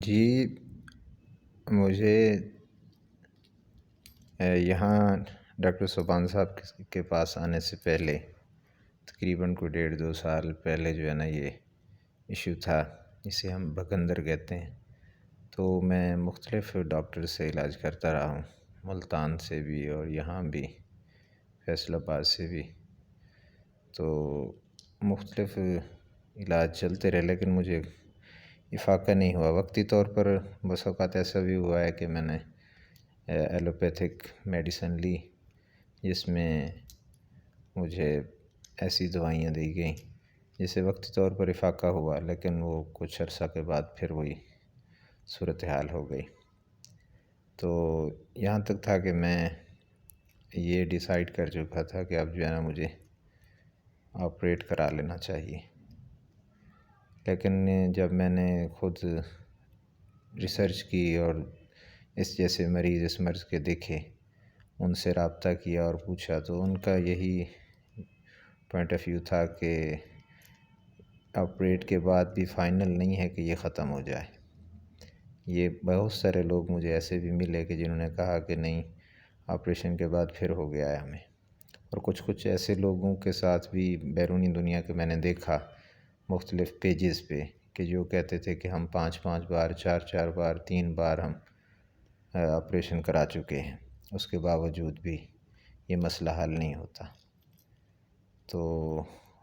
جی مجھے یہاں ڈاکٹر صوبان صاحب کے پاس آنے سے پہلے تقریباً کوئی 1.5-2 سال پہلے جو ہے نا یہ ایشو تھا، اسے ہم بھگندر کہتے ہیں۔ تو میں مختلف ڈاکٹر سے علاج کرتا رہا ہوں، ملتان سے بھی اور یہاں بھی فیصل آباد سے بھی۔ تو مختلف علاج چلتے رہے لیکن مجھے افاقہ نہیں ہوا۔ وقتی طور پر بس اوقات ایسا بھی ہوا ہے کہ میں نے ایلوپیتھک میڈیسن لی جس میں مجھے ایسی دوائیاں دی گئیں جس سے وقتی طور پر افاقہ ہوا، لیکن وہ کچھ عرصہ کے بعد پھر وہی صورتحال ہو گئی۔ تو یہاں تک تھا کہ میں یہ ڈیسائیڈ کر چکا تھا کہ اب جو ہے نا مجھے آپریٹ کرا لینا چاہیے، لیکن جب میں نے خود ریسرچ کی اور اس جیسے مریض اس مرض کے دیکھے، ان سے رابطہ کیا اور پوچھا، تو ان کا یہی پوائنٹ آف ویو تھا کہ آپریٹ کے بعد بھی فائنل نہیں ہے کہ یہ ختم ہو جائے۔ یہ بہت سارے لوگ مجھے ایسے بھی ملے کہ جنہوں نے کہا کہ نہیں، آپریشن کے بعد پھر ہو گیا ہے ہمیں۔ اور کچھ ایسے لوگوں کے ساتھ بھی بیرونی دنیا کے میں نے دیکھا مختلف پیجز پہ کہ جو کہتے تھے کہ ہم 5 بار 4 بار 3 بار ہم آپریشن کرا چکے ہیں، اس کے باوجود بھی یہ مسئلہ حل نہیں ہوتا۔ تو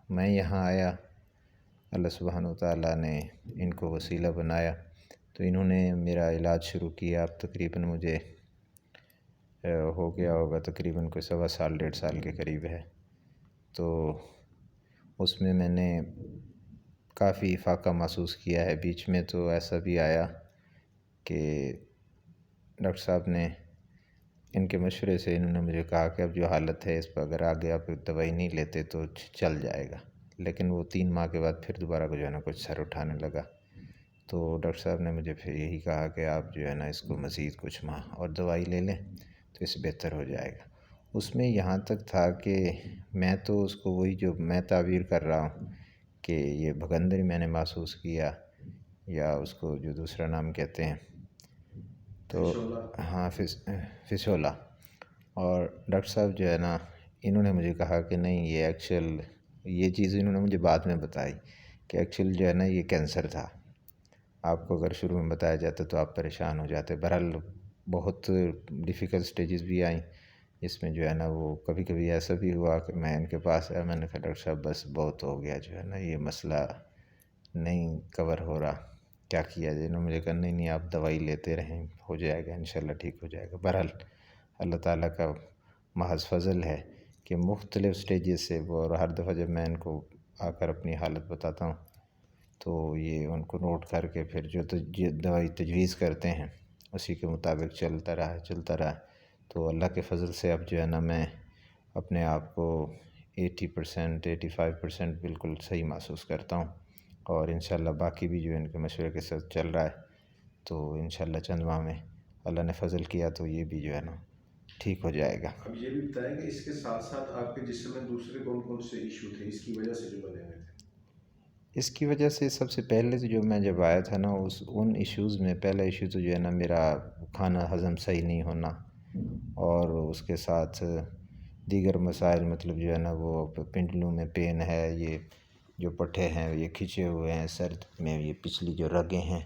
میں یہاں آیا، اللہ سبحانہ وتعالیٰ نے ان کو وسیلہ بنایا، تو انہوں نے میرا علاج شروع کیا۔ اب تقریباً مجھے ہو گیا ہوگا تقریباً کوئی 1.25 1.5 سال کے قریب ہے۔ تو اس میں نے کافی افاقہ محسوس کیا ہے۔ بیچ میں تو ایسا بھی آیا کہ ڈاکٹر صاحب نے ان کے مشورے سے انہوں نے مجھے کہا کہ اب جو حالت ہے اس پر اگر آگے آپ دوائی نہیں لیتے تو چل جائے گا، لیکن وہ 3 ماہ کے بعد پھر دوبارہ جو ہے نا کچھ سر اٹھانے لگا۔ تو ڈاکٹر صاحب نے مجھے پھر یہی کہا کہ آپ جو ہے نا اس کو مزید کچھ ماہ اور دوائی لے لیں تو اس سے بہتر ہو جائے گا۔ اس میں یہاں تک تھا کہ میں تو اس کو وہی جو میں تعبیر کر رہا ہوں کہ یہ بھگندر میں نے محسوس کیا، یا اس کو جو دوسرا نام کہتے ہیں تو ہاں فسولا۔ اور ڈاکٹر صاحب جو ہے نا انہوں نے مجھے کہا کہ نہیں، یہ یہ چیز انہوں نے مجھے بعد میں بتائی کہ ایکچوئل جو ہے نا یہ کینسر تھا۔ آپ کو اگر شروع میں بتایا جاتا تو آپ پریشان ہو جاتے۔ بہرحال بہت ڈیفیکلٹ سٹیجز بھی آئیں اس میں جو ہے نا وہ کبھی ایسا بھی ہوا کہ میں ان کے پاس آیا، میں نے کہا ڈاکٹر صاحب بس بہت ہو گیا، جو ہے نا یہ مسئلہ نہیں کور ہو رہا، کیا کیا جائے؟ انہوں نے مجھے کہا نہیں آپ دوائی لیتے رہیں، ہو جائے گا انشاءاللہ، ٹھیک ہو جائے گا۔ بہرحال اللہ تعالیٰ کا محض فضل ہے کہ مختلف سٹیجز سے وہ، اور ہر دفعہ جب میں ان کو آ کر اپنی حالت بتاتا ہوں تو یہ ان کو نوٹ کر کے پھر جو دوائی تجویز کرتے ہیں اسی کے مطابق چلتا رہا۔ تو اللہ کے فضل سے اب جو ہے نا میں اپنے آپ کو 80% 85% بالکل صحیح محسوس کرتا ہوں، اور انشاءاللہ باقی بھی جو ان کے مشورے کے ساتھ چل رہا ہے، تو انشاءاللہ چند ماہ میں اللہ نے فضل کیا تو یہ بھی جو ہے نا ٹھیک ہو جائے گا۔ اب یہ بھی بتائیں کہ اس کے ساتھ ساتھ آپ کے جسم میں دوسرے کون سے ایشو تھے اس کی وجہ سے جو بنے ہوئے تھے؟ اس کی وجہ سے سب سے پہلے جو میں جب آیا تھا نا ان ایشوز میں پہلا ایشو تو جو ہے نا میرا کھانا ہضم صحیح نہیں ہونا، اور اس کے ساتھ دیگر مسائل، مطلب جو ہے نا وہ پنڈلوں میں پین ہے، یہ جو پٹھے ہیں یہ کھنچے ہوئے ہیں، سر میں یہ پچھلی جو رگیں ہیں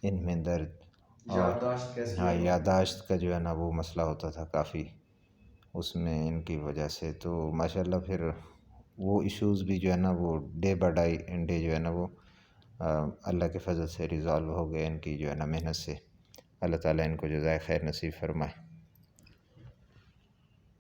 ان میں درد، اور یادداشت کیسی ہاں ہے؟ یادداشت کا جو ہے نا وہ مسئلہ ہوتا تھا کافی اس میں ان کی وجہ سے۔ تو ماشاءاللہ پھر وہ ایشوز بھی جو ہے نا وہ ڈے بائی ڈے جو ہے نا وہ اللہ کے فضل سے ریزالو ہو گئے ان کی جو ہے نا محنت سے۔ اللہ تعالیٰ ان کو جزائے خیر نصیب فرمائے۔